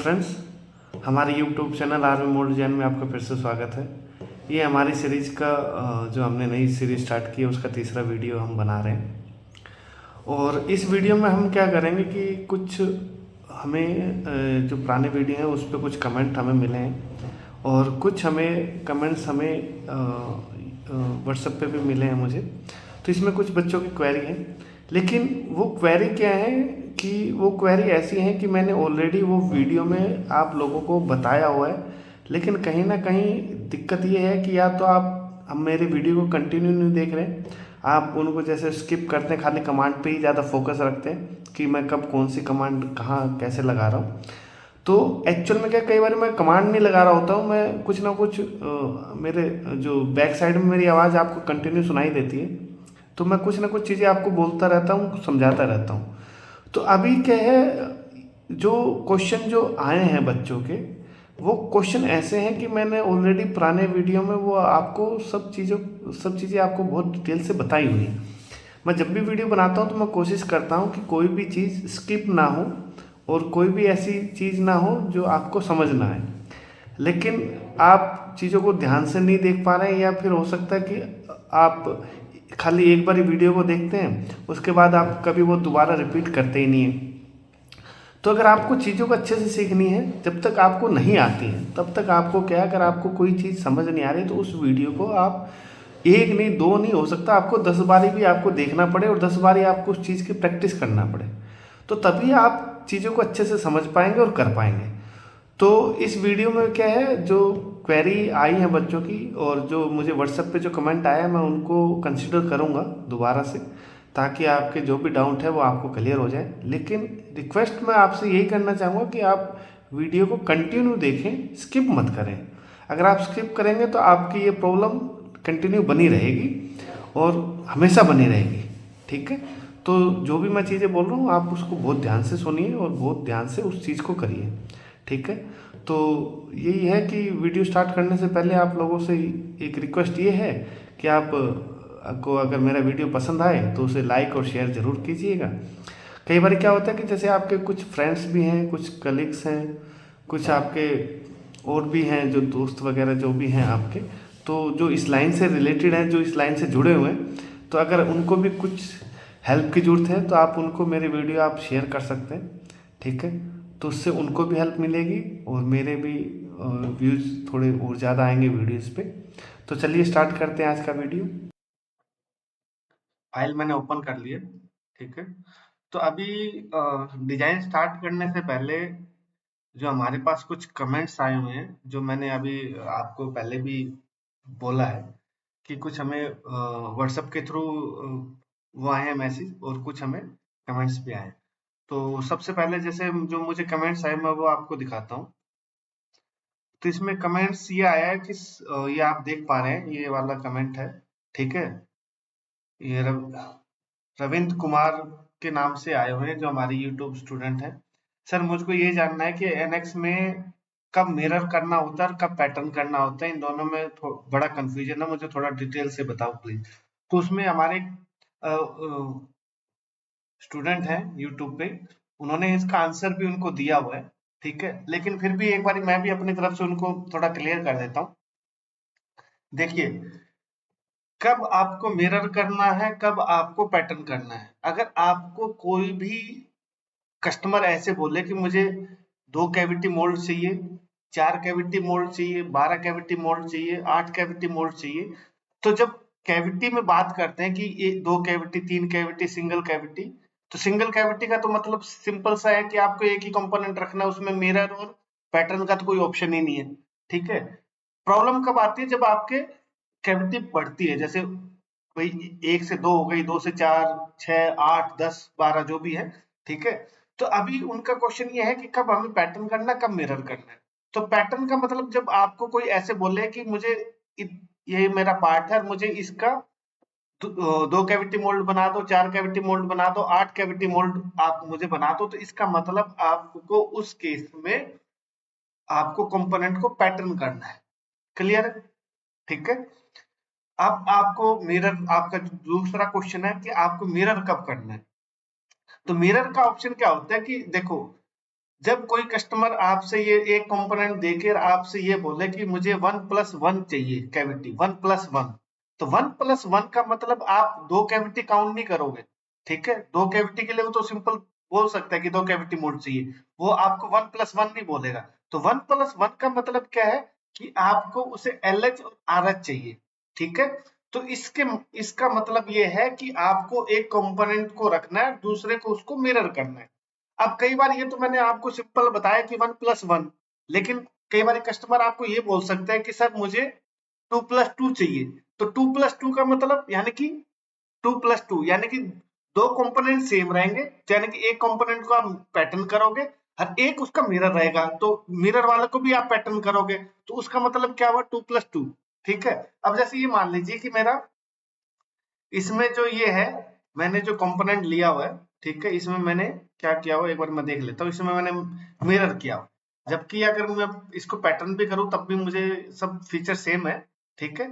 Friends, हमारे YouTube channel army mode design में आपका फिर से स्वागत है। ये हमारी सीरीज का जो हमने नई सीरीज स्टार्ट की है उसका तीसरा वीडियो हम बना रहे हैं। और इस वीडियो में हम क्या करेंगे कि कुछ हमें जो पुराने वीडियो हैं उस पर कुछ कमेंट हमें मिले हैं और कुछ हमें कमेंट्स हमें व्हाट्सएप पे भी मिले हैं मुझे। तो इसमें कुछ बच्चों की क्वेरी है, लेकिन वो क्वेरी क्या है कि वो क्वेरी ऐसी है कि मैंने ऑलरेडी वो वीडियो में आप लोगों को बताया हुआ है, लेकिन कहीं ना कहीं दिक्कत ये है कि या तो आप हम मेरे वीडियो को कंटिन्यू नहीं देख रहे हैं, आप उनको जैसे स्किप करते हैं, खाली कमांड पे ही ज़्यादा फोकस रखते हैं कि मैं कब कौन सी कमांड कहाँ कैसे लगा रहा हूँ। तो एक्चुअल में क्या, कई बार मैं कमांड नहीं लगा रहा होता हूँ, मैं कुछ ना कुछ मेरे जो बैक साइड में मेरी आवाज़ आपको कंटिन्यू सुनाई देती है, तो मैं कुछ ना कुछ चीज़ें आपको बोलता रहता हूँ, समझाता रहता हूँ। तो अभी क्या है, जो क्वेश्चन जो आए हैं बच्चों के, वो क्वेश्चन ऐसे हैं कि मैंने ऑलरेडी पुराने वीडियो में वो आपको सब चीज़ें आपको बहुत डिटेल से बताई हुई हैं। मैं जब भी वीडियो बनाता हूँ तो मैं कोशिश करता हूँ कि कोई भी चीज़ स्किप ना हो और कोई भी ऐसी चीज़ ना हो जो आपको समझ ना आए। लेकिन आप चीज़ों को ध्यान से नहीं देख पा रहे हैं, या फिर हो सकता है कि आप खाली एक बार वीडियो को देखते हैं, उसके बाद आप कभी वो दोबारा रिपीट करते ही नहीं हैं। तो अगर आपको चीज़ों को अच्छे से सीखनी है, जब तक आपको नहीं आती है तब तक आपको क्या, अगर आपको कोई चीज़ समझ नहीं आ रही तो उस वीडियो को आप एक नहीं दो नहीं, हो सकता आपको 10 बारी भी आपको देखना पड़े और 10 बारी आपको उस चीज़ की प्रैक्टिस करना पड़े, तो तभी आप चीज़ों को अच्छे से समझ पाएंगे और कर पाएंगे। तो इस वीडियो में क्या है, जो क्वेरी आई है बच्चों की और जो मुझे व्हाट्सएप पे जो कमेंट आया है, मैं उनको कंसिडर करूँगा दोबारा से, ताकि आपके जो भी डाउट है वो आपको क्लियर हो जाए। लेकिन रिक्वेस्ट मैं आपसे यही करना चाहूँगा कि आप वीडियो को कंटिन्यू देखें, स्किप मत करें। अगर आप स्किप करेंगे तो आपकी ये प्रॉब्लम कंटिन्यू बनी रहेगी और हमेशा बनी रहेगी, ठीक है। तो जो भी मैं चीज़ें बोल रहा हूँ आप उसको बहुत ध्यान से सुनिए और बहुत ध्यान से उस चीज़ को करिए, ठीक है। तो यही है कि वीडियो स्टार्ट करने से पहले आप लोगों से एक रिक्वेस्ट ये है कि आपको अगर मेरा वीडियो पसंद आए तो उसे लाइक और शेयर ज़रूर कीजिएगा। कई बार क्या होता है कि जैसे आपके कुछ फ्रेंड्स भी हैं, कुछ कलीग्स हैं, कुछ आपके और भी हैं जो दोस्त वगैरह जो भी हैं आपके, तो जो इस लाइन से रिलेटेड हैं, जो इस लाइन से जुड़े हुए हैं, तो अगर उनको भी कुछ हेल्प की ज़रूरत है तो आप उनको मेरे वीडियो आप शेयर कर सकते हैं, ठीक है। तो उससे उनको भी हेल्प मिलेगी और मेरे भी व्यूज़ थोड़े और ज़्यादा आएंगे वीडियोज़ पे। तो चलिए स्टार्ट करते हैं आज का वीडियो। फाइल मैंने ओपन कर लिया, ठीक है। तो अभी डिजाइन स्टार्ट करने से पहले जो हमारे पास कुछ कमेंट्स आए हुए हैं, जो मैंने अभी आपको पहले भी बोला है कि कुछ हमें व्हाट्सएप के थ्रू वो आए हैं मैसेज, और कुछ हमें कमेंट्स भी आए हैं। तो सबसे पहले जैसे जो मुझे कमेंट्स आए मैं वो आपको दिखाता हूँ। तो इसमें कमेंट्स ये आया है कि ये आप देख पा रहे हैं, ये वाला कमेंट है, ठीक है। ये रविंद्र कुमार के नाम से आए हुए हैं, जो हमारे यूट्यूब स्टूडेंट हैं। सर, मुझको ये जानना है कि एनएक्स में कब मिरर करना होता है और कब पैटर्न करना होता है, इन दोनों में बड़ा कंफ्यूजन है, मुझे थोड़ा डिटेल से बताओ प्लीज। तो उसमें हमारे स्टूडेंट हैं यूट्यूब पे, उन्होंने इसका आंसर भी उनको दिया हुआ है, ठीक है। लेकिन फिर भी एक बार मैं भी अपनी तरफ से उनको थोड़ा क्लियर कर देता हूँ। देखिए, कब आपको मिरर करना है, कब आपको पैटर्न करना है। अगर आपको कोई भी कस्टमर ऐसे बोले कि मुझे 2 कैविटी मोल्ड चाहिए, 4 कैविटी मोल्ड चाहिए, 12 कैविटी मोल्ड चाहिए, 8 कैविटी मोल्ड चाहिए, तो जब कैविटी में बात करते हैं कि ये 2 कैविटी, 3 कैविटी, सिंगल कैविटी, तो सिंगल कैविटी का तो मतलब सिंपल सा है कि आपको एक ही कंपोनेंट रखना है, उसमें मिरर और पैटर्न का तो कोई ऑप्शन ही नहीं है, ठीक है। प्रॉब्लम कब आती है, जब आपके कैविटी बढ़ती है, जैसे भाई 1 से 2 हो गई, 2 से 4, 6, 8, 10, 12 जो भी है, ठीक है। तो अभी उनका क्वेश्चन ये है कि कब हमें पैटर्न करना है, कब मिरर करना है। तो पैटर्न का मतलब जब आपको कोई ऐसे बोले कि मुझे ये मेरा पार्ट है और मुझे इसका 2 कैविटी मोल्ड बना दो, 4 कैविटी मोल्ड बना दो, 8 कैविटी मोल्ड आप मुझे बना दो, तो इसका मतलब आपको उस केस में आपको कंपोनेंट को पैटर्न करना है। क्लियर है, ठीक है। अब आपको मिरर, आपका दूसरा क्वेश्चन है कि आपको मिरर कब करना है। तो मिरर का ऑप्शन क्या होता है कि देखो, जब कोई कस्टमर आपसे ये एक कंपोनेंट देकर आपसे ये बोले कि मुझे 1+1 चाहिए कैविटी, 1+1, तो 1+1 का मतलब आप दो कैविटी काउंट नहीं करोगे, ठीक है। दो कैविटी के लिए वो तो सिंपल बोल सकता है कि दो कैविटी मोल्ड चाहिए, वो आपको 1+1 नहीं बोलेगा। तो 1+1 का मतलब क्या है कि आपको उसे LH और RH चाहिए, ठीक है। तो इसका मतलब ये है कि आपको एक कंपोनेंट को रखना है, दूसरे को उसको मिरर करना है। अब कई बार ये तो मैंने आपको सिंपल बताया कि 1+1, लेकिन कई बार कस्टमर आपको ये बोल सकता है कि सर मुझे 2+2 चाहिए। तो 2+2 का मतलब यानी कि 2+2 यानी कि दो कंपोनेंट सेम रहेंगे, यानी कि एक कंपोनेंट को आप पैटर्न करोगे और एक उसका मिरर रहेगा, तो मिरर वाले को भी आप पैटर्न करोगे, तो उसका मतलब क्या हुआ 2+2, ठीक है। अब जैसे ये मान लीजिए कि मेरा इसमें जो ये है, मैंने जो कंपोनेंट लिया हुआ है, ठीक है, इसमें मैंने क्या किया हुआ एक बार मैं देख लेता हूँ। इसमें मैंने मिरर किया हुआ, जबकि अगर मैं इसको पैटर्न भी करूँ तब भी मुझे सब फीचर सेम है, ठीक है,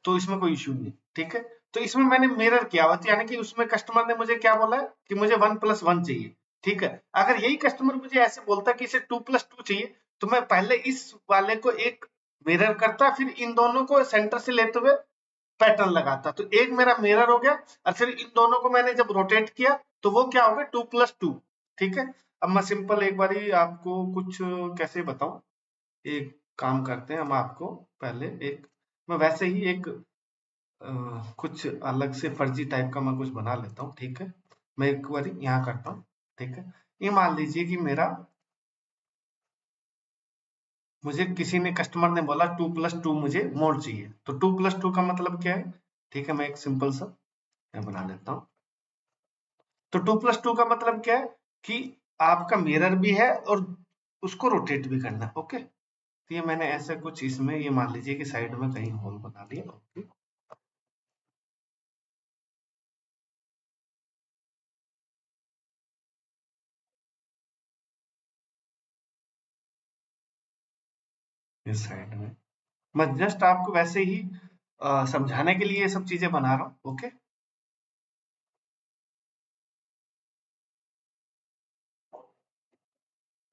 तो इसमें कोई इश्यू नहीं, ठीक है। तो इसमें मैंने मिरर किया हुआ, तो यानी कि उसमें कस्टमर ने मुझे क्या बोला है कि मुझे 1+1 चाहिए, ठीक है। अगर यही कस्टमर मुझे ऐसे बोलता कि इसे 2+2 चाहिए, तो मैं पहले इस वाले को एक मिरर करता, फिर इन दोनों को सेंटर से लेते हुए पैटर्न लगाता, तो एक मेरा मिरर हो गया, और फिर इन दोनों को मैंने जब रोटेट किया तो वो क्या हो गया 2+2, ठीक है। अब मैं सिंपल एक बारी आपको कुछ कैसे बताऊं, एक काम करते हैं हम, आपको पहले एक मैं वैसे ही एक कुछ अलग से फर्जी टाइप का मैं कुछ बना लेता हूँ, ठीक है। मैं एक बारी यहाँ करता हूँ, ठीक है। ये मान लीजिए कि मेरा मुझे किसी ने कस्टमर ने बोला 2+2 मुझे मोड चाहिए, तो 2+2 का मतलब क्या है, ठीक है। मैं एक सिंपल सा मैं बना लेता हूँ। तो 2+2 का मतलब क्या है कि आपका मिरर भी है और उसको रोटेट भी करना है, ओके। तो ये मैंने ऐसा कुछ इसमें ये मान लीजिए कि साइड में कहीं होल बना लिया, ओके। इस साइड में मैं जस्ट आपको वैसे ही समझाने के लिए ये सब चीजें बना रहा हूँ, ओके।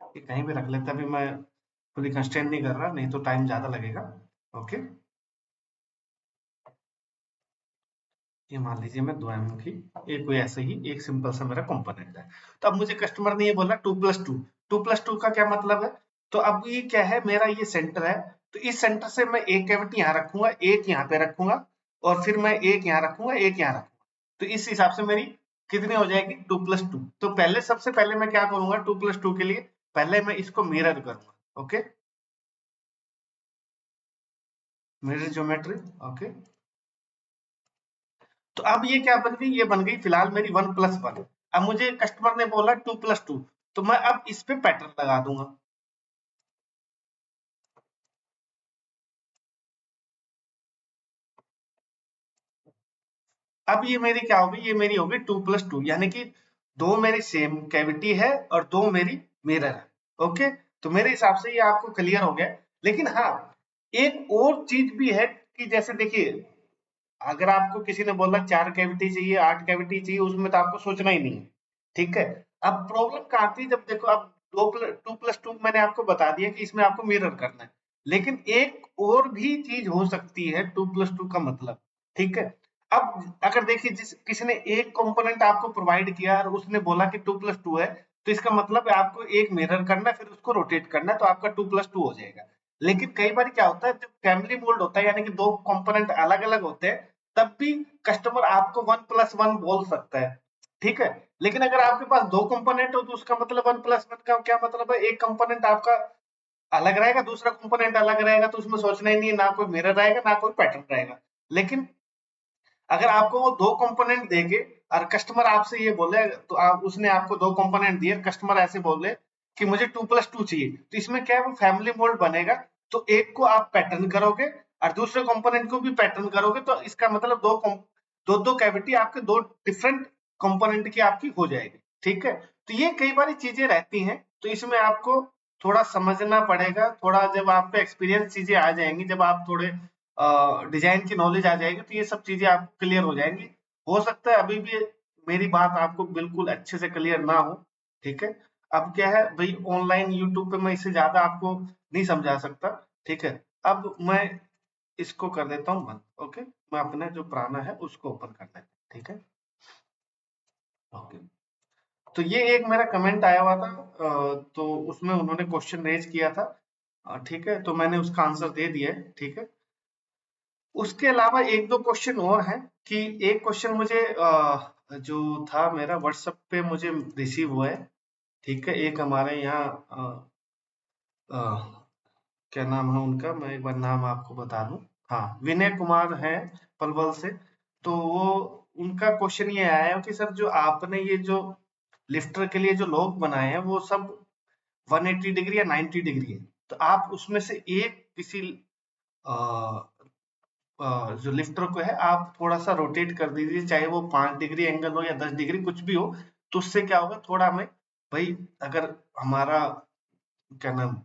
ये कहीं भी रख लेते, अभी मैं पूरी कंस्ट्रेंट नहीं कर रहा, नहीं तो टाइम ज्यादा लगेगा, ओके। ये मान लीजिए मैं 2 mm की एक कोई ऐसे ही एक सिंपल सा मेरा कंपोनेंट है। तो अब मुझे कस्टमर ने ये बोला 2+2, 2+2 का क्या मतलब है, तो अब ये क्या है, मेरा ये सेंटर है, तो इस सेंटर से मैं एक कैविटी यहाँ रखूंगा, एक यहाँ पे रखूंगा, और फिर मैं एक यहाँ रखूंगा, एक यहाँ रखूंगा, तो इस हिसाब से मेरी कितनी हो जाएगी 2+2। तो पहले सबसे पहले मैं क्या करूंगा 2+2 के लिए, पहले मैं इसको मिरर करूंगा, ओके, मिरर ज्योमेट्री, ओके। तो अब ये क्या बन गई, ये बन गई फिलहाल मेरी 1+1। अब मुझे कस्टमर ने बोला 2+2, तो मैं अब इस पे पैटर्न लगा दूंगा। अब ये मेरी क्या होगी, ये मेरी होगी 2+2, यानी कि दो मेरी सेम कैविटी है और दो मेरी मिरर है, ओके। तो मेरे हिसाब से ये आपको क्लियर हो गया। लेकिन हाँ, एक और चीज भी है कि जैसे देखिए, अगर आपको किसी ने बोला 4 कैविटी चाहिए, 8 कैविटी चाहिए, उसमें तो आपको सोचना ही नहीं है, ठीक है। अब प्रॉब्लम कहाँ आती है, जब देखो अब 2+2 मैंने आपको बता दिया कि इसमें आपको मिरर करना है, लेकिन एक और भी चीज हो सकती है 2+2 का मतलब, ठीक है। अब अगर देखिए जिस किसी ने एक कंपोनेंट आपको प्रोवाइड किया और उसने बोला कि 2+2 है, तो इसका मतलब है आपको एक मिरर करना है, फिर उसको रोटेट करना है, तो आपका 2+2 हो जाएगा। लेकिन कई बार क्या होता है, जब फैमिली मोल्ड होता है, यानी कि दो कंपोनेंट अलग अलग होते हैं, तब भी कस्टमर आपको 1+1 बोल सकता है, ठीक है। लेकिन अगर आपके पास दो कंपोनेंट हो, तो उसका मतलब 1+1 का क्या मतलब है, एक कंपोनेंट आपका अलग रहेगा, दूसरा कंपोनेंट अलग रहेगा, तो उसमें सोचना ही नहीं है, ना कोई मिरर रहेगा ना कोई पैटर्न रहेगा। लेकिन अगर आपको वो दो कंपोनेंट देके और कस्टमर आपसे ये बोले, तो आप उसने आपको दो कंपोनेंट दिए, कस्टमर ऐसे बोले कि मुझे 2+2 चाहिए, तो इसमें क्या है, वो फैमिली मोल्ड बनेगा। तो एक को आप पैटर्न करोगे और दूसरे कंपोनेंट को भी पैटर्न करोगे, तो इसका मतलब दो दो कैविटी आपके दो डिफरेंट कंपोनेंट की आपकी हो जाएगी, ठीक है। तो ये कई बारी चीजें रहती हैं, तो इसमें आपको थोड़ा समझना पड़ेगा, थोड़ा जब आप पे एक्सपीरियंस चीजें आ जाएंगी, जब आप थोड़े डिजाइन की नॉलेज आ जाएगी, तो ये सब चीजें आपको क्लियर हो जाएंगी। हो सकता है अभी भी मेरी बात आपको बिल्कुल अच्छे से क्लियर ना हो, ठीक है। अब क्या है भाई, ऑनलाइन यूट्यूब पे मैं इससे ज्यादा आपको नहीं समझा सकता, ठीक है। अब मैं इसको कर देता हूँ बंद। ओके, मैं अपना जो पुराना है उसको ओपन कर लेता हूँ, ठीक है। ओके, तो ये एक मेरा कमेंट आया हुआ था, तो उसमें उन्होंने क्वेश्चन रेज किया था, ठीक है, तो मैंने उसका आंसर दे दिया है, ठीक है। उसके अलावा एक दो क्वेश्चन और हैं कि एक क्वेश्चन मुझे जो था मेरा व्हाट्सएप पे मुझे रिसीव हुआ है, ठीक है। एक हमारे यहाँ अ, क्या नाम है उनका, मैं एक बार नाम आपको बता दूं। हाँ, विनय कुमार है पलवल से। तो वो उनका क्वेश्चन ये आया है कि सर जो आपने ये जो लिफ्टर के लिए जो लॉक बनाए हैं वो सब 180 डिग्री या 90 डिग्री है, तो आप उसमें से एक किसी अ, जो लिफ्टर को है आप थोड़ा सा रोटेट कर दीजिए, चाहे वो 5 डिग्री एंगल हो या 10 डिग्री कुछ भी हो। तो उससे क्या होगा, थोड़ा हमें भाई, अगर हमारा क्या नाम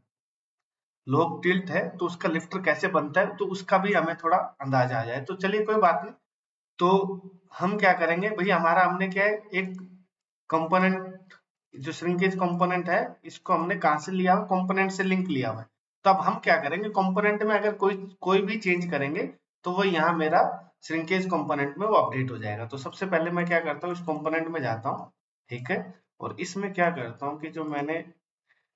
लोग टिल्ट है तो उसका लिफ्टर कैसे बनता है, तो उसका भी हमें थोड़ा अंदाजा आ जाए। तो चलिए कोई बात नहीं। तो हम क्या करेंगे भाई, हमारा हमने क्या है, एक कंपोनेंट जो श्रिंकेज कंपोनेंट है, इसको हमने कहाँ से लिया हुआ, कंपोनेंट से लिंक लिया हुआ है। तो अब हम क्या करेंगे, कंपोनेंट में अगर कोई कोई भी चेंज करेंगे तो वो यहाँ मेरा श्रिंकेज कंपोनेंट में वो अपडेट हो जाएगा। तो सबसे पहले मैं क्या करता हूँ, इस कंपोनेंट में जाता हूँ, ठीक है। और इसमें क्या करता हूँ कि जो मैंने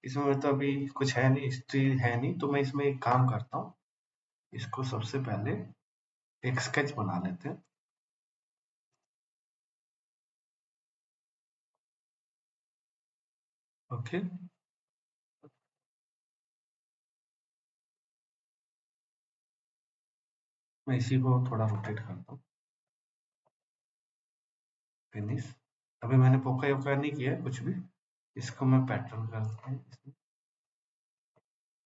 इसमें तो अभी कुछ है नहीं, हिस्ट्री है नहीं, तो मैं इसमें एक काम करता हूँ, इसको सबसे पहले एक स्केच बना लेते हैं। ओके, मैं इसी को थोड़ा रोटेट करता हूँ, फिनिश। अभी मैंने पोका योका नहीं किया है कुछ भी, इसको मैं पैटर्न करते हैं इसमें,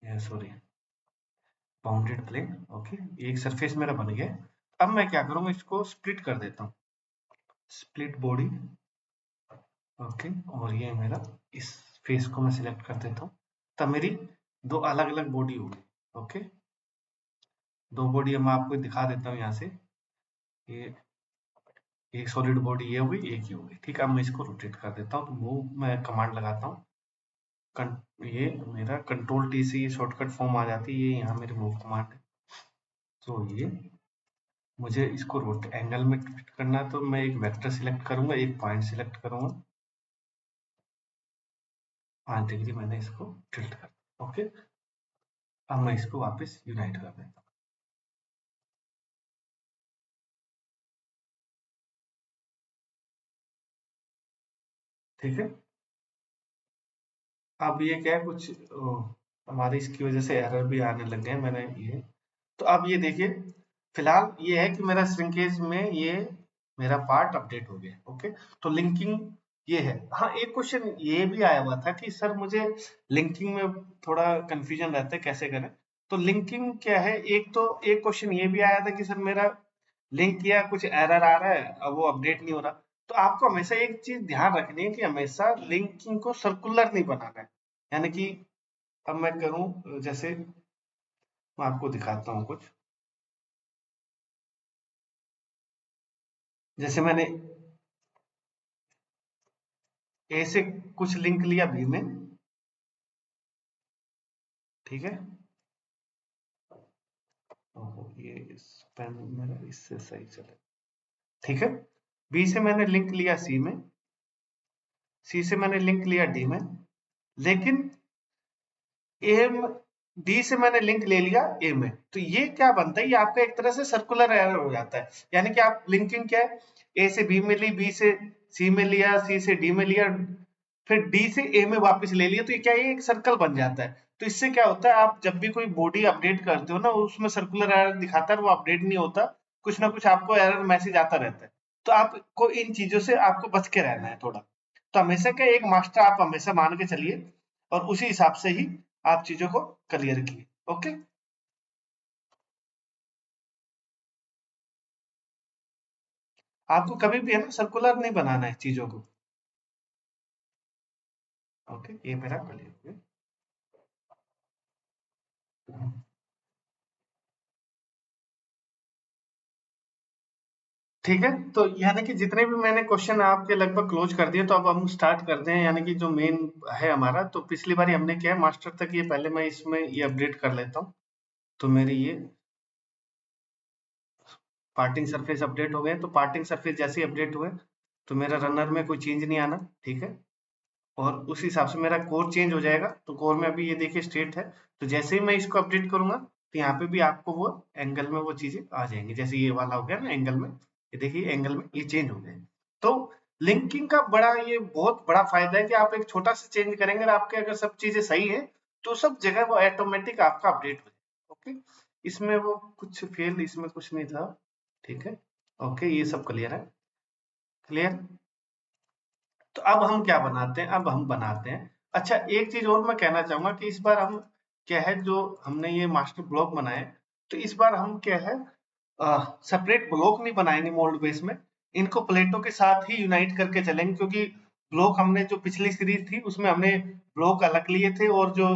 ये सॉरी, बाउंडेड प्लेन। ओके, एक सरफेस मेरा बन गया। अब मैं क्या करूँगा, इसको स्प्लिट कर देता हूँ, स्प्लिट बॉडी। ओके, और ये मेरा इस फेस को मैं सिलेक्ट कर देता हूँ, तब मेरी दो अलग अलग बॉडी होगी। ओके, दो बॉडी मैं आपको दिखा देता हूँ यहाँ से। ये एक सॉलिड बॉडी ये होगी, एक ये होगी, ठीक है। अब मैं इसको रोटेट कर देता हूँ, तो मूव मैं कमांड लगाता हूँ, ये मेरा कंट्रोल टी से ये शॉर्टकट फॉर्म आ जाती है, ये यहाँ मेरी मूव कमांड है। तो ये मुझे इसको रोट एंगल में ट्विस्ट करना है, तो मैं एक वेक्टर सिलेक्ट करूंगा, एक पॉइंट सिलेक्ट करूंगा, 5 डिग्री मैंने इसको टिल्ट कर। ओके, अब मैं इसको वापस यूनाइट कर देता हूँ, ठीक है। अब ये क्या है, कुछ हमारी इसकी वजह से एरर भी आने लग गए, मैंने ये, तो अब ये देखिए, फिलहाल ये है कि मेरा श्रिंकेज में ये मेरा पार्ट अपडेट हो गया। ओके, तो लिंकिंग ये है। हाँ, एक क्वेश्चन ये भी आया हुआ था कि सर मुझे लिंकिंग में थोड़ा कंफ्यूजन रहता है, कैसे करें। तो लिंकिंग क्या है, एक तो एक क्वेश्चन ये भी आया था कि सर मेरा लिंक किया, कुछ एरर आ रहा है, अब वो अपडेट नहीं हो रहा। तो आपको हमेशा एक चीज ध्यान रखनी है कि हमेशा लिंकिंग को सर्कुलर नहीं बनाना है। यानी कि अब मैं करूं, जैसे मैं आपको दिखाता हूँ कुछ, जैसे मैंने ए से कुछ लिंक लिया बी में, ठीक है। ओहो, ये पेन मेरा इससे सही चले, ठीक है। बी से मैंने लिंक लिया सी में, सी से मैंने लिंक लिया डी में, लेकिन ए डी से मैंने लिंक ले लिया ए में। तो ये क्या बनता है, ये आपका एक तरह से सर्कुलर एरर हो जाता है। यानी कि आप लिंकिंग क्या है, ए से बी में ली, बी से सी में लिया, सी से डी में लिया, फिर डी से ए में वापस ले लिया, तो ये क्या है, ये एक सर्कल बन जाता है। तो इससे क्या होता है, आप जब भी कोई बॉडी अपडेट करते हो ना, उसमें सर्कुलर एरर दिखाता है, वो अपडेट नहीं होता, कुछ ना कुछ आपको एरर मैसेज आता रहता है। तो आपको इन चीजों से आपको बच के रहना है थोड़ा। तो हमेशा क्या, एक मास्टर आप हमेशा मान के चलिए, और उसी हिसाब से ही आप चीजों को क्लियर किए। ओके, आपको कभी भी है ना सर्कुलर नहीं बनाना है चीजों को। ओके, ये मेरा क्लियर हो गया। ठीक है, तो यानी कि जितने भी मैंने क्वेश्चन आपके लगभग क्लोज कर दिए, तो अब हम स्टार्ट करते हैं। यानी कि जो मेन है हमारा, तो पिछली बार हमने क्या है, मास्टर तक ये पहले मैं इसमें ये अपडेट कर लेता हूँ। तो मेरी ये पार्टिंग सरफेस अपडेट हो गए। तो पार्टिंग सरफेस जैसे ही अपडेट हुए, तो मेरा रनर में कोई चेंज नहीं आना, ठीक है। और उस हिसाब से मेरा कोर चेंज हो जाएगा। तो कोर में अभी ये देखिए स्टेट है, तो जैसे ही मैं इसको अपडेट करूंगा, तो यहाँ पे भी आपको वो एंगल में वो चीजें आ जाएंगी। जैसे ये वाला हो गया ना एंगल में, ये देखिए एंगल में ये चेंज हो गए। तो लिंकिंग का बड़ा ये बहुत बड़ा फायदा है कि आप एक छोटा सा चेंज करेंगे और आपके अगर सब चीजें सही है, तो सब जगह वो ऑटोमेटिक आपका अपडेट हो जाएगा। ओके, इसमें वो कुछ फेल, इसमें कुछ नहीं था, ठीक है। ओके, ये सब क्लियर है, क्लियर। तो अब हम क्या बनाते हैं, अब हम बनाते हैं। अच्छा, एक चीज और मैं कहना चाहूंगा कि इस बार हम क्या है, जो हमने ये मास्टर ब्लॉक बनाए, तो इस बार हम क्या है, सेपरेट ब्लॉक नहीं बनाएंगे मोल्ड बेस में। इनको प्लेटों के साथ ही यूनाइट करके चलेंगे, क्योंकि ब्लॉक हमने जो पिछली सीरीज थी उसमें हमने ब्लॉक अलग लिए थे, और जो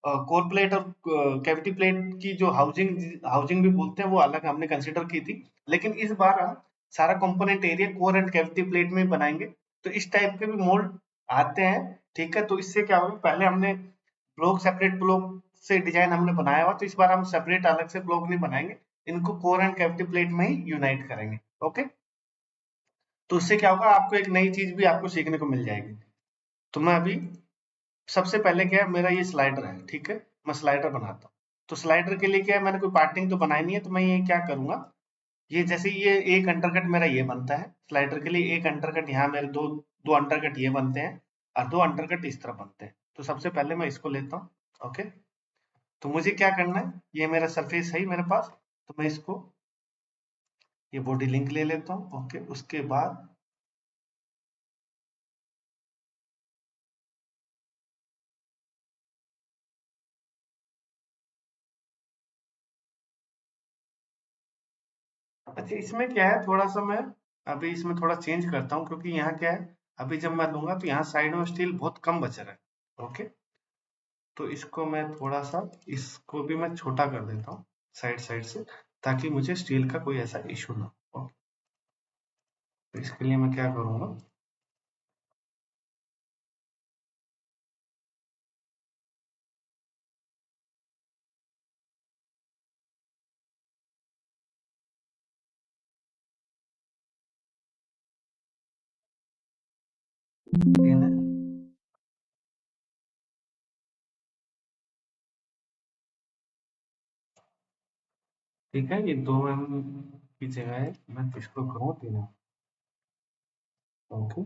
कोर प्लेट और कैविटी प्लेट की जो हाउसिंग हाउसिंग भी बोलते हैं, वो अलग हमने कंसिडर की थी। लेकिन इस बार हम सारा component area core and cavity plate में ही बनाएंगे। तो इस टाइप के भी मोल्ड आते हैं, ठीक है। तो इससे क्या होगा, पहले हमने ब्लॉक सेपरेट ब्लॉक से डिजाइन हमने बनाया हुआ, तो इस बार हम सेपरेट अलग से ब्लॉक नहीं बनाएंगे, इनको कोर एंड कैविटी प्लेट में ही यूनाइट करेंगे। ओके, तो उससे क्या होगा, आपको एक नई चीज भी आपको सीखने को मिल जाएगी। तो मैं अभी सबसे पहले क्या है, मेरा ये स्लाइडर है, ठीक है। मैं स्लाइडर बनाता हूँ। तो स्लाइडर के लिए क्या है, मैंने कोई पार्टिंग तो बनाई नहीं है, तो मैं ये क्या करूंगा, ये जैसे ये एक अंडरकट मेरा ये बनता है स्लाइडर के लिए, एक अंडरकट यहाँ मेरे दो दो अंडरकट ये बनते हैं, और दो अंडरकट इस तरह बनते हैं। तो सबसे पहले मैं इसको लेता हूँ। ओके, तो मुझे क्या करना है, ये मेरा सरफेस है ही मेरे पास, तो मैं इसको ये बॉडी लिंक ले लेता हूँ। ओके, उसके बाद अच्छा, इसमें क्या है, थोड़ा सा मैं अभी इसमें थोड़ा चेंज करता हूँ, क्योंकि यहाँ क्या है, अभी जब मैं लूंगा तो यहाँ साइड में स्टील बहुत कम बच रहा है। ओके, तो इसको मैं थोड़ा सा, इसको भी मैं छोटा कर देता हूँ साइड साइड से, ताकि मुझे स्टील का कोई ऐसा इशू ना हो। तो इसके लिए मैं क्या करूँगा, ठीक है, ये 2 mm की जगह है, मैं इसको करूँ 3 mm। ओके,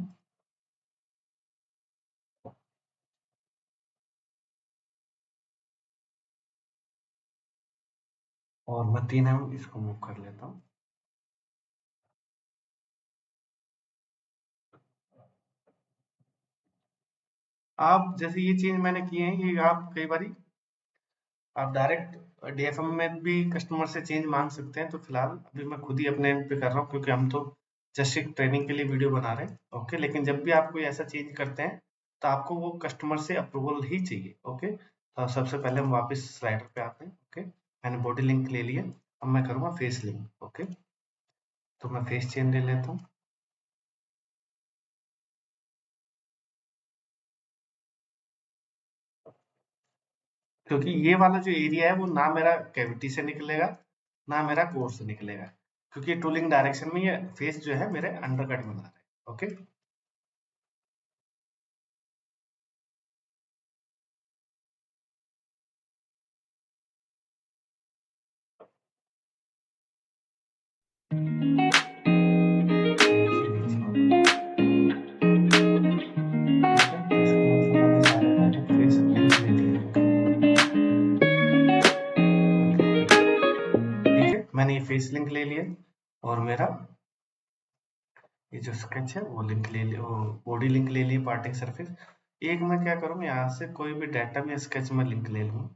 और मैं 3 mm इसको मूव कर लेता हूँ। आप जैसे ये चीज मैंने की है, ये आप कई बार आप डायरेक्ट डीएफएम में भी कस्टमर से चेंज मांग सकते हैं। तो फिलहाल अभी मैं खुद ही अपने एंड पे कर रहा हूँ, क्योंकि हम तो जस्ट एक ट्रेनिंग के लिए वीडियो बना रहे हैं। ओके, लेकिन जब भी आप कोई ऐसा चेंज करते हैं, तो आपको वो कस्टमर से अप्रूवल ही चाहिए। ओके, तो सबसे पहले हम वापस स्लाइडर पे आते हैं। ओके, मैंने बॉडी लिंक ले लिया, अब मैं करूँगा फेस लिंक। ओके, तो मैं फेस चेन ले लेता हूँ। क्योंकि ये वाला जो एरिया है, वो ना मेरा कैविटी से निकलेगा, ना मेरा कोर से निकलेगा, क्योंकि टूलिंग डायरेक्शन में ये फेस जो है मेरे अंडरकट बना रहा है। ओके, नीचे वाला, ठीक है। तो इसको मतलब मैंने सारे पहले फेस लिंक ले लिए। ठीक है, मैंने ये फेस लिंक ले लिया, और मेरा ये जो स्केच है वो लिंक ले लिया, वो बॉडी लिंक ले ली, पार्टिंग सरफेस। एक मैं क्या करूँ, यहाँ से कोई भी डाटा में स्केच में लिंक ले लूँ।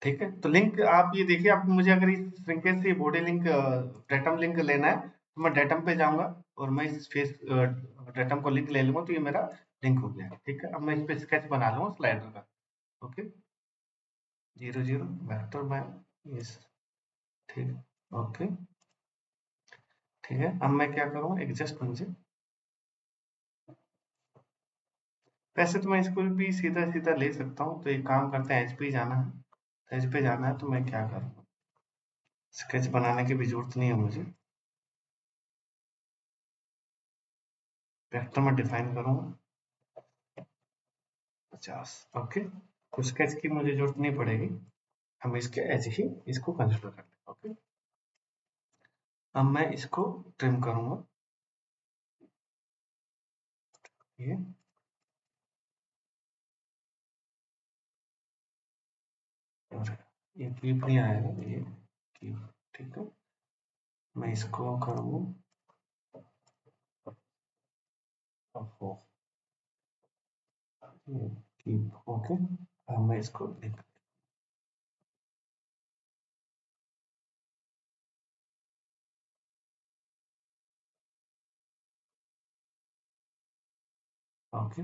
ठीक है, तो लिंक आप ये देखिए, आप मुझे अगर इस लिंकेज से बॉडी लिंक डेटम लिंक लेना है, तो मैं डेटम पे जाऊंगा, और मैं इस फेस डेटम को लिंक ले लूंगा, तो ये मेरा लिंक हो गया। ठीक है, अब मैं इस पे स्केच बना लूंगा स्लाइडर का। ओके, 0 0 वेक्टर बाय, यस, ठीक, ओके, ठीक है। अब मैं क्या करूँगा, एडजस्ट मुझे, वैसे तो मैं इसको भी सीधा सीधा ले सकता हूँ, तो एक काम करते हैं, एच पे जाना है, एच पे जाना है, तो मैं क्या करूँगा, स्केच बनाने की भी जरूरत नहीं है मुझे, वेक्टर में डिफाइन करूँगा 50, ओके, तो स्केच की मुझे जरूरत नहीं पड़ेगी, हम इसके एज ही इसको कंसिडर कर लेंगे, ओके। अब मैं इसको ट्रिम करूँगा, ये और ये क्लिप नहीं आएगा, ये क्लिप, ठीक है। मैं इसको करूँ आपको, ये क्लिप, ओके। अब मैं इसको लिख, ओके।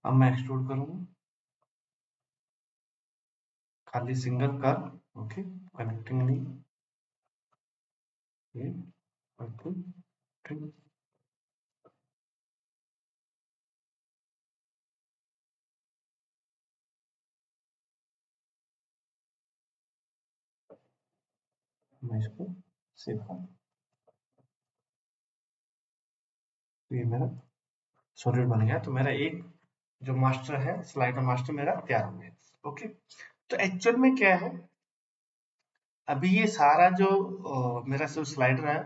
अब मैं एक्सट्रूड करूँगा, खाली सिंगल कर्व, ओके, कनेक्टिंग नहीं, ये ओके, ठीक। मैं इसको सेव करूँ, तो ये मेरा सॉलिड बन गया, तो मेरा एक जो मास्टर है, स्लाइडर मास्टर मेरा तैयार हो गया, ओके। तो एक्चुअल में क्या है, अभी ये सारा जो मेरा जो स्लाइडर है,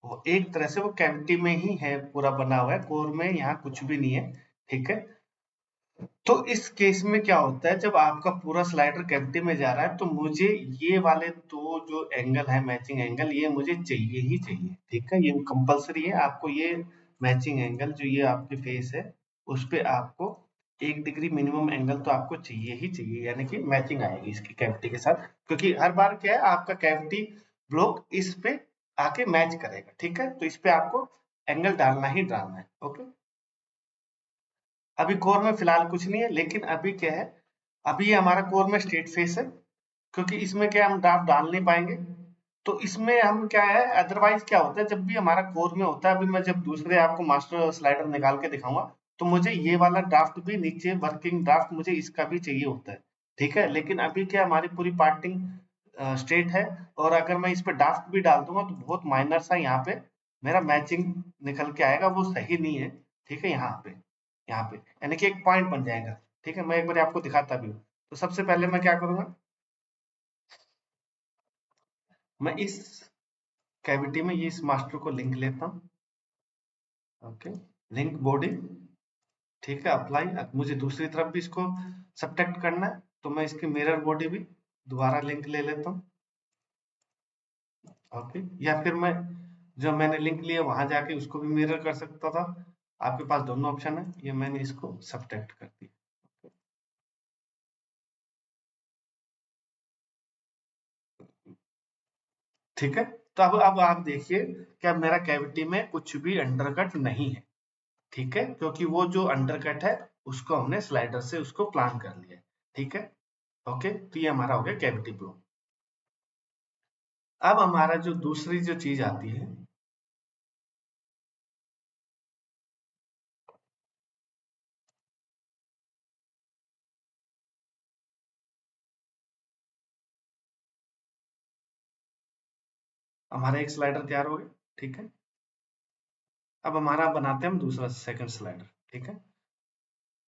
वो एक तरह से वो कैविटी में ही है, पूरा बना हुआ है, कोर में यहाँ कुछ भी नहीं है, ठीक है। तो इस केस में क्या होता है, जब आपका पूरा स्लाइडर कैविटी में जा रहा है, तो मुझे ये वाले दो जो एंगल है, मैचिंग एंगल, ये मुझे चाहिए ही चाहिए, ठीक है। ये कंपलसरी है, आपको ये मैचिंग एंगल जो ये आपकी फेस है, उस पे आपको 1 डिग्री मिनिमम एंगल तो आपको चाहिए ही चाहिए, यानी कि मैचिंग आएगी इसकी कैविटी के साथ, क्योंकि हर बार क्या है, आपका कैविटी ब्लॉक इस पे आके मैच करेगा, ठीक है। तो इस पे आपको एंगल डालना ही डालना है, ओके। अभी कोर में फिलहाल कुछ नहीं है, लेकिन अभी क्या है, अभी ये हमारा कोर में स्ट्रेट फेस है, क्योंकि इसमें क्या हम ड्राफ्ट डाल नहीं पाएंगे, तो इसमें हम क्या है, अदरवाइज क्या होता है, जब भी हमारा कोर में होता है, अभी मैं जब दूसरे आपको मास्टर स्लाइडर निकाल के दिखाऊंगा, तो मुझे ये वाला ड्राफ्ट भी नीचे, वर्किंग ड्राफ्ट मुझे इसका भी चाहिए होता है, ठीक है। लेकिन अभी क्या, हमारी पूरी पार्टिंग स्ट्रेट है, और अगर मैं इस पे ड्राफ्ट भी डाल दूंगा, तो बहुत माइनर सा यहाँ पे मेरा मैचिंग निकल के आएगा, वो सही नहीं है, ठीक है। यहाँ पे यानी कि एक पॉइंट बन जाएगा, ठीक है। मैं एक बार आपको दिखाता भी हूँ, तो सबसे पहले मैं क्या करूंगा, मैं इस कैविटी में ये इस मास्टर को लिंक लेता हूँ, ओके, लिंक बॉडी, ठीक है, अप्लाई। अब मुझे दूसरी तरफ भी इसको सब्ट्रैक्ट करना है, तो मैं इसकी मिरर बॉडी भी दोबारा लिंक ले लेता हूँ, ओके। या फिर मैं जो मैंने लिंक लिया वहां जाके उसको भी मिरर कर सकता था, आपके पास दोनों ऑप्शन है, ये मैंने इसको सब्ट्रैक्ट कर दिया, ठीक है। तो अब आप देखिए, क्या मेरा कैविटी में कुछ भी अंडरकट नहीं है, ठीक है, क्योंकि वो जो अंडरकट है, उसको हमने स्लाइडर से उसको प्लान कर लिया है, ठीक है, ओके। तो ये हमारा हो गया कैविटी ब्लॉक। अब हमारा जो दूसरी जो चीज आती है, हमारा एक स्लाइडर तैयार हो गया, ठीक है। अब हमारा बनाते हैं हम दूसरा सेकंड स्लाइडर, ठीक है।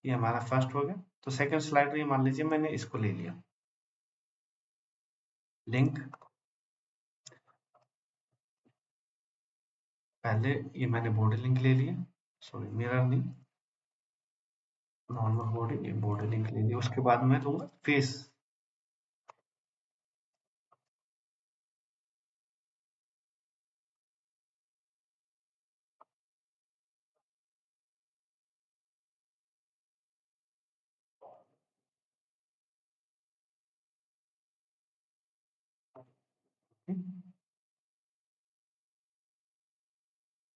ये हमारा फर्स्ट हो गया, तो सेकंड स्लाइडर ये मान लीजिए मैंने इसको ले लिया, लिंक, पहले ये मैंने बॉडी लिंक ले लिया, सॉरी मिरर नहीं, नॉर्मल बॉडी, ये बॉडी लिंक ले लिया, उसके बाद मैं दूंगा फेस,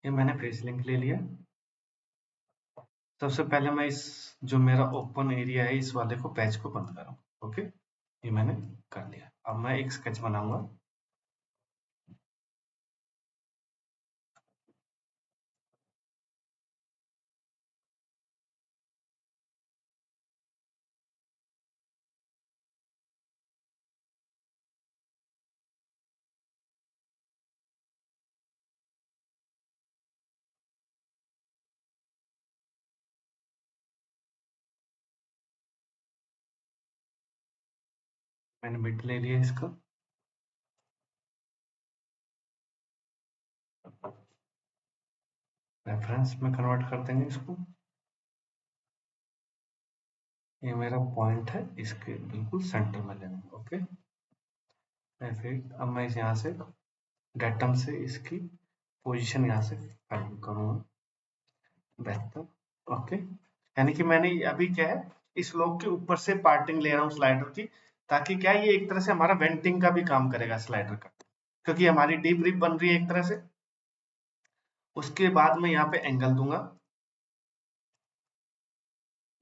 ये मैंने फेस लिंक ले लिया। सबसे पहले मैं इस जो मेरा ओपन एरिया है, इस वाले को पैच को बंद करूँ, ओके, ये मैंने कर लिया। अब मैं एक स्केच बनाऊंगा, मैंने मिड ले लिया इसका। रेफरेंस में कन्वर्ट कर देंगे इसको। ये मेरा पॉइंट है, इसके बिल्कुल सेंटर में लेना। ओके, फिर अब मैं यहाँ से डेटम से इसकी पोजीशन यहाँ से फाइंड करूँगा। बेहतर। ओके, यानी कि मैंने अभी क्या है, इस लोग के ऊपर से पार्टिंग ले रहा हूँ स्लाइडर की, ताकि क्या है, ये एक तरह से हमारा वेंटिंग का भी काम करेगा स्लाइडर का, क्योंकि हमारी डीप रिप बन रही है एक तरह से। उसके बाद मैं यहाँ पे एंगल दूंगा।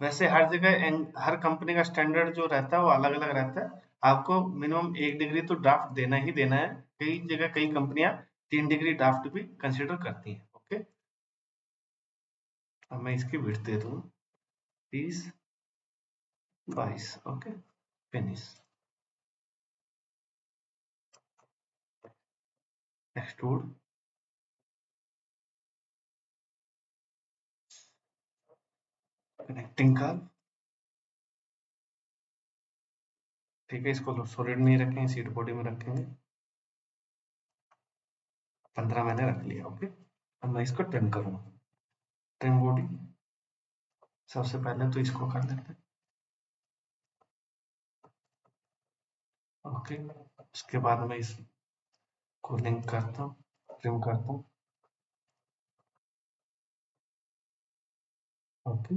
वैसे हर जगह हर कंपनी का स्टैंडर्ड जो रहता है वो अलग अलग रहता है। आपको मिनिमम 1 डिग्री तो ड्राफ्ट देना ही देना है। कई जगह कई कंपनियां 3 डिग्री ड्राफ्ट भी कंसिडर करती हैं। ओके, अब मैं इसकी विड्थ दे दूँ 30/22। Okay, finish. Extrude, connecting curve. ठीक है, इसको सॉलिड नहीं रखेंगे, सीट बॉडी में रखेंगे। 15 मैंने रख लिया। ओके, अब मैं इसको ट्रिम करूंगा। ट्रिम बॉडी, सबसे पहले तो इसको कर लेते हैं। ओके, उसके बाद मैं इसको लिंक करता हूँ, ट्रिम करता हूँ। ओके,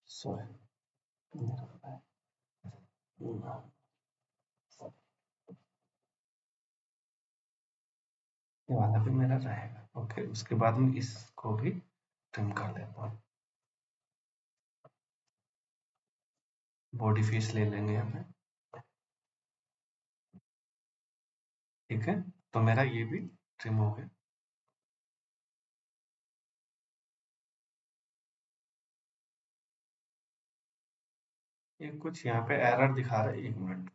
सो ये वाला भी मेरा रहेगा। ओके, उसके बाद में इसको भी ट्रिम कर लेता हूँ। बॉडी फीस ले लेंगे यहाँ पे। ठीक है, तो मेरा ये भी ट्रिम हो गया। ये कुछ यहाँ पे एरर दिखा रहा है, 1 मिनट।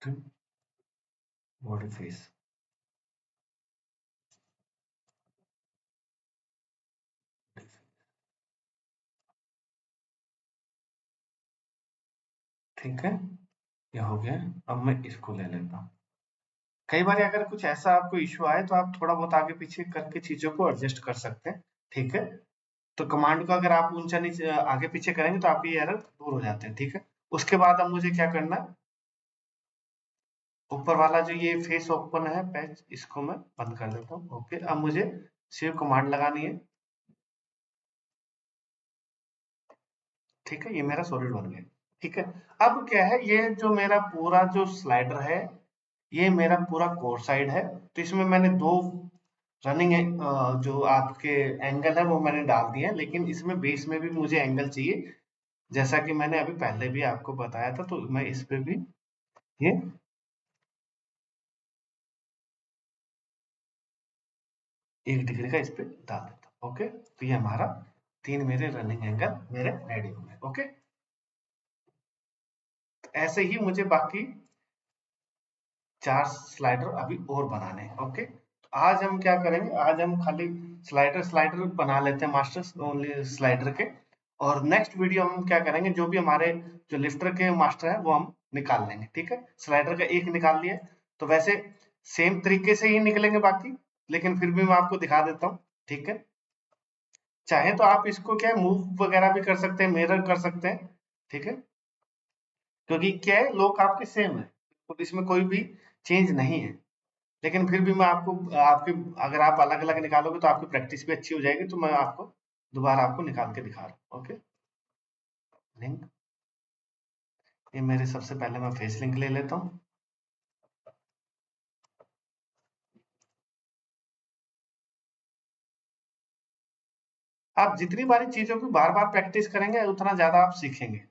ट्रिम बॉडी फीस, ठीक है, ये हो गया। अब मैं इसको ले लेता हूँ। कई बार अगर कुछ ऐसा आपको इश्यू आए तो आप थोड़ा बहुत आगे पीछे करके चीजों को एडजस्ट कर सकते हैं। ठीक है, तो कमांड को अगर आप ऊंचा नीचे आगे पीछे करेंगे तो आपके एरर दूर हो जाते हैं। ठीक है, उसके बाद अब मुझे क्या करना है, ऊपर वाला जो ये फेस ओपन है पैच, इसको मैं बंद कर देता हूँ। ओके, अब मुझे सेव कमांड लगानी है। ठीक है, ये मेरा सॉलिड बन गया। ठीक है, अब क्या है, ये जो मेरा पूरा जो स्लाइडर है, ये मेरा पूरा कोर साइड है। तो इसमें मैंने दो रनिंग जो आपके एंगल है वो मैंने डाल दिए हैं, लेकिन इसमें बेस में भी मुझे एंगल चाहिए, जैसा कि मैंने अभी पहले भी आपको बताया था। तो मैं इस पे भी ये 1 डिग्री का इस पे डाल देता हूँ। ओके, तो ये हमारा 3 मेरे रनिंग एंगल मेरे रेडी हो गए। ओके, तो ऐसे ही मुझे बाकी 4 स्लाइडर अभी और बनाने हैं। ओके, तो आज हम क्या करेंगे, आज हम खाली स्लाइडर स्लाइडर बना लेते हैं, मास्टर ओनली स्लाइडर के। और नेक्स्ट वीडियो हम क्या करेंगे, जो भी हमारे जो लिफ्टर के मास्टर है वो हम निकाल लेंगे। ठीक है, स्लाइडर का एक निकाल लिया, तो वैसे सेम तरीके से ही निकलेंगे बाकी, लेकिन फिर भी मैं आपको दिखा देता हूँ। ठीक है, चाहे तो आप इसको क्या है, मूव वगैरह भी कर सकते हैं, मिरर कर सकते हैं। ठीक है, क्योंकि क्या है, लोग आपके सेम है, तो इसमें कोई भी चेंज नहीं है। लेकिन फिर भी मैं आपको आपके अगर आप अलग अलग निकालोगे तो आपकी प्रैक्टिस भी अच्छी हो जाएगी। तो मैं आपको दोबारा आपको निकाल के दिखा रहा हूँ। ओके, लिंक, ये मेरे सबसे पहले मैं फेस लिंक ले लेता हूँ। आप जितनी बारी चीजों की बार बार प्रैक्टिस करेंगे उतना ज्यादा आप सीखेंगे।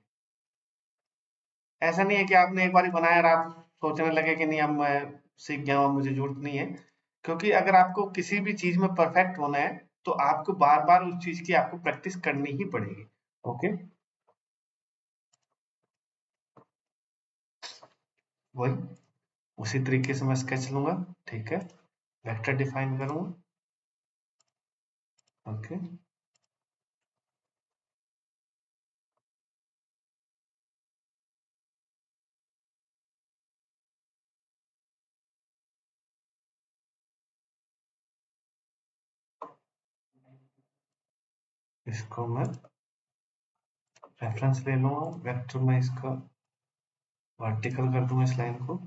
ऐसा नहीं है कि आपने एक बारी बनाया और आप सोचने लगे कि नहीं अब मैं सीख गया हूँ, मुझे जरूरत नहीं है। क्योंकि अगर आपको किसी भी चीज में परफेक्ट होना है तो आपको बार बार उस चीज की आपको प्रैक्टिस करनी ही पड़ेगी। ओके, वही उसी तरीके से मैं स्केच लूंगा। ठीक है, वेक्टर डिफाइन करूंगा। ओके, इसको मैं रेफरेंस ले लूँगा, वेक्टर में इसका वर्टिकल कर दूंगा इस लाइन को।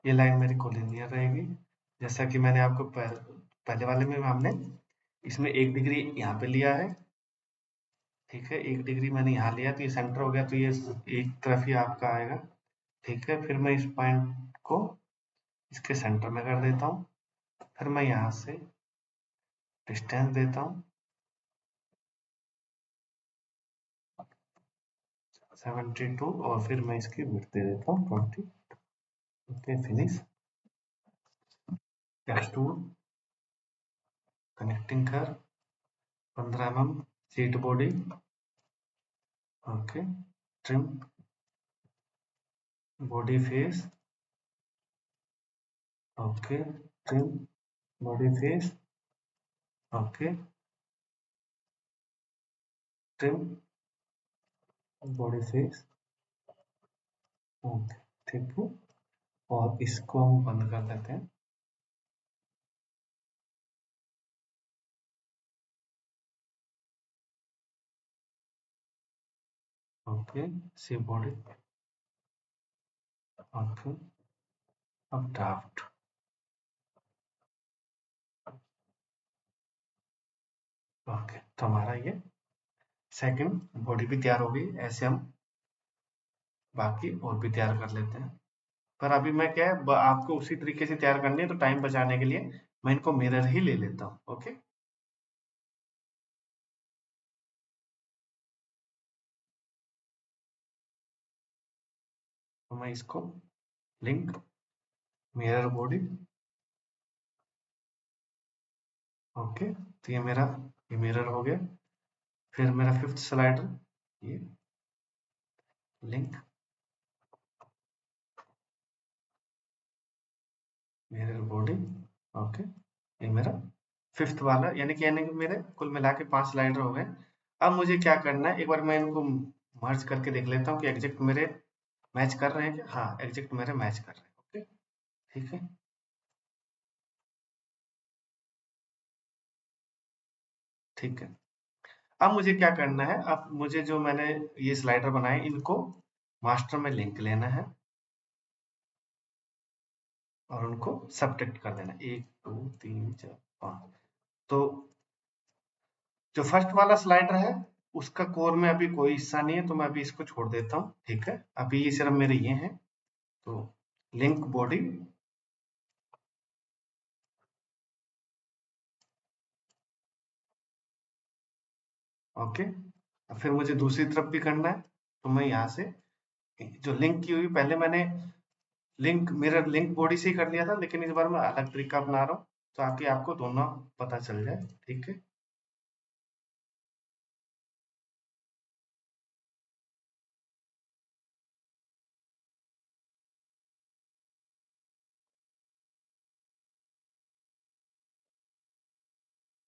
ये लाइन मेरी कोलिनियर रहेगी, जैसा कि मैंने आपको पहले वाले में हमने इसमें 1 डिग्री यहाँ पे लिया है, ठीक है, 1 डिग्री मैंने यहाँ लिया तो ये सेंटर हो गया, तो ये एक तरफ ही आपका आएगा, ठीक है। फिर मैं इस पॉइंट को इसके सेंटर में कर देता हूँ, फिर मैं यहाँ से डिस्टेंस देता हूँ 72 और फिर मैं इसकी विड्थ दे देता हूँ 20। Okay, finish. एक्सट्रूड, कनेक्टिंग कर 15 mm seat body, okay, trim body face, okay, trim body face, okay, trim body face, okay, ठीक है। और इसको हम बंद कर देते हैं। ओके, सी बॉडी, ओके, अब ड्राफ्ट, ओके, तो हमारा ये सेकंड बॉडी भी तैयार हो गई। ऐसे हम बाकी और भी तैयार कर लेते हैं, पर अभी मैं क्या है आपको उसी तरीके से तैयार करनी है, तो टाइम बचाने के लिए मैं इनको मिरर ही ले लेता हूँ। ओके, तो मैं इसको लिंक मिरर बॉडी, ओके, तो ये मेरा ये मिरर हो गया। फिर मेरा फिफ्थ स्लाइडर, ये लिंक मिरर बॉडी, ओके, ये मेरा फिफ्थ वाला, यानी कि मेरे कुल मिला के 5 स्लाइडर हो गए। अब मुझे क्या करना है, एक बार मैं इनको मर्ज करके देख लेता हूँ कि एग्जैक्ट मेरे मैच कर रहे हैं क्या। हाँ, एग्जैक्ट मेरे मैच कर रहे हैं। ओके, ठीक है, ठीक है। अब मुझे क्या करना है, अब मुझे जो मैंने ये स्लाइडर बनाए इनको मास्टर में लिंक लेना है और उनको सब्ट्रैक्ट कर देना, 1 2 3 4 5। तो जो फर्स्ट वाला स्लाइडर है उसका कोर में अभी कोई हिस्सा नहीं है, तो मैं अभी इसको छोड़ देता हूँ, ठीक है। अभी ये सिर्फ मेरे ये हैं, तो लिंक बॉडी, ओके। अब फिर मुझे दूसरी तरफ भी करना है, तो मैं यहाँ से जो लिंक की हुई, पहले मैंने लिंक मिरर लिंक बॉडी से ही कर लिया था, लेकिन इस बार मैं अलग तरीका अपना रहा हूँ ताकि आपको दोनों पता चल जाए, ठीक है।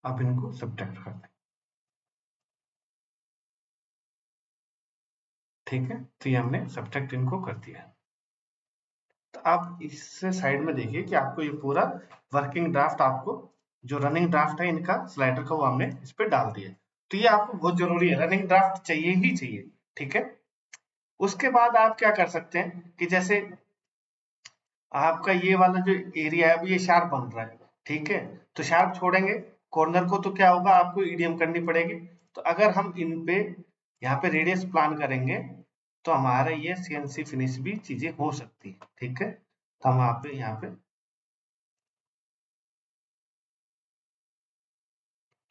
अब इनको सब्ट्रैक्ट कर दें, ठीक है, तो ये हमने सब्ट्रैक्ट इनको कर दिया। तो आप इससे साइड में देखिए कि आपको ये पूरा वर्किंग ड्राफ्ट, आपको जो रनिंग ड्राफ्ट है इनका स्लाइडर का, वो हमने इस पे डाल दिया। तो ये आपको बहुत जरूरी है, रनिंग ड्राफ्ट चाहिए ही चाहिए, ठीक है। उसके बाद आप क्या कर सकते हैं कि जैसे आपका ये वाला जो एरिया है, अब ये शार्प बन रहा है, ठीक है, तो शार्प छोड़ेंगे कॉर्नर को, तो क्या होगा, आपको ईडीएम करनी पड़ेगी। तो अगर हम इन पे यहाँ पे रेडियस प्लान करेंगे तो हमारा ये सीएनसी फिनिश भी चीजें हो सकती है, ठीक है। तो हम यहाँ पे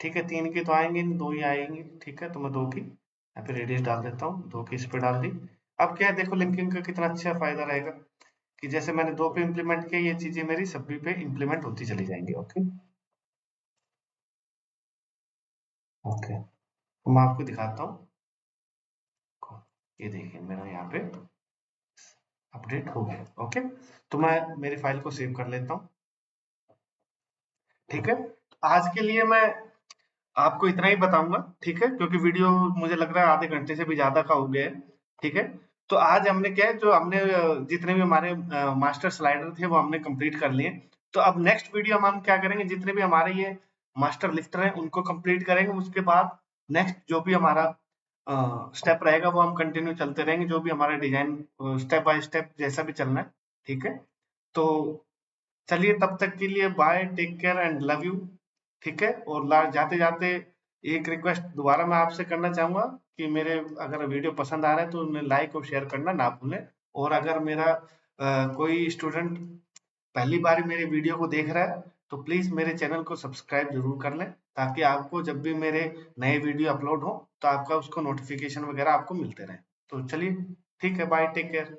ठीक है, 3 की तो आएंगे नहीं, 2 ही आएंगी, ठीक है, तो मैं 2 की यहाँ पे रेडियस डाल देता हूँ, 2 की इस पे डाल दी। अब क्या है, देखो लिंकिंग का कितना अच्छा फायदा रहेगा कि जैसे मैंने 2 पे इम्प्लीमेंट किया, ये चीजें मेरी सभी पे इम्प्लीमेंट होती चली जाएंगी। ओके, ओके, तो मैं आपको दिखाता हूँ, ये देखिए मेरा यहाँ पे अपडेट हो गया। ओके, तो मैं मेरी फाइल को सेव कर लेता हूँ, ठीक है। आज के लिए मैं आपको इतना ही बताऊंगा, ठीक है, क्योंकि वीडियो मुझे लग रहा है आधे घंटे से भी ज्यादा का हो गया है, ठीक है। तो आज हमने क्या है, जो हमने जितने भी हमारे मास्टर स्लाइडर थे वो हमने कंप्लीट कर लिए। तो अब नेक्स्ट वीडियो हम क्या करेंगे, जितने भी हमारे ये मास्टर लिफ्टर हैं उनको कंप्लीट करेंगे, उसके बाद नेक्स्ट जो भी हमारा स्टेप रहेगा वो हम कंटिन्यू चलते रहेंगे, जो भी हमारा डिजाइन स्टेप बाय स्टेप जैसा भी चलना है, ठीक है। तो चलिए तब तक के लिए bye, take care and love you, ठीक है। और जाते जाते एक रिक्वेस्ट दोबारा मैं आपसे करना चाहूंगा कि मेरे अगर वीडियो पसंद आ रहा है तो उन्हें लाइक और शेयर करना ना भूलें। और अगर मेरा कोई स्टूडेंट पहली बार मेरे वीडियो को देख रहा है तो प्लीज मेरे चैनल को सब्सक्राइब जरूर कर लें, ताकि आपको जब भी मेरे नए वीडियो अपलोड हो तो आपका उसको नोटिफिकेशन वगैरह आपको मिलते रहे। तो चलिए ठीक है, बाय, टेक केयर।